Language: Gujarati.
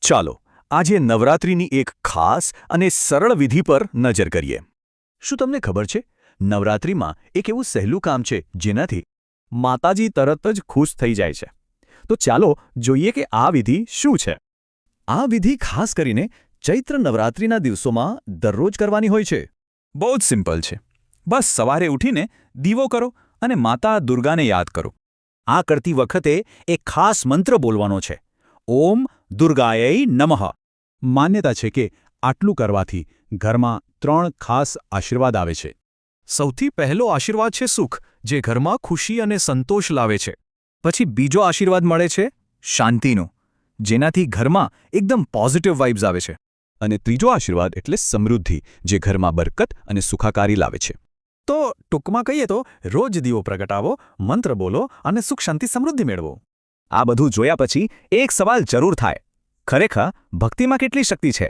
ચાલો આજે નવરાત્રિની એક ખાસ અને સરળ વિધિ પર નજર કરીએ. શું તમને ખબર છે, નવરાત્રિમાં એક એવું સહેલું કામ છે જેનાથી માતાજી તરત જ ખુશ થઈ જાય છે. તો ચાલો જોઈએ કે આ વિધિ શું છે. આ વિધિ ખાસ કરીને ચૈત્ર નવરાત્રિના દિવસોમાં દરરોજ કરવાની હોય છે. બહુ જ સિમ્પલ છે. બસ સવારે ઉઠીને દીવો કરો અને માતા દુર્ગાને યાદ કરો. આ કરતી વખતે એક ખાસ મંત્ર બોલવાનો છે. ઓમ દુર્ગાયૈ નમઃ. માન્યતા છે કે આટલું કરવાથી ઘરમાં 3 ખાસ આશીર્વાદ આવે છે. સૌથી પહેલો આશીર્વાદ છે સુખ, જે ઘરમાં ખુશી અને સંતોષ લાવે છે. પછી બીજો આશીર્વાદ મળે છે શાંતિનો, જેનાથી ઘરમાં એકદમ પોઝિટિવ વાઇબ્સ આવે છે. અને ત્રીજો આશીર્વાદ એટલે સમૃદ્ધિ, જે ઘરમાં બરકત અને સુખાકારી લાવે છે. તો ટૂંકમાં કહીએ તો રોજ દીવો પ્રગટાવો, મંત્ર બોલો અને સુખ શાંતિ સમૃદ્ધિ મેળવો. આ બધું જોયા પછી એક સવાલ જરૂર થાય, ખરેખર ભક્તિમાં કેટલી શક્તિ છે?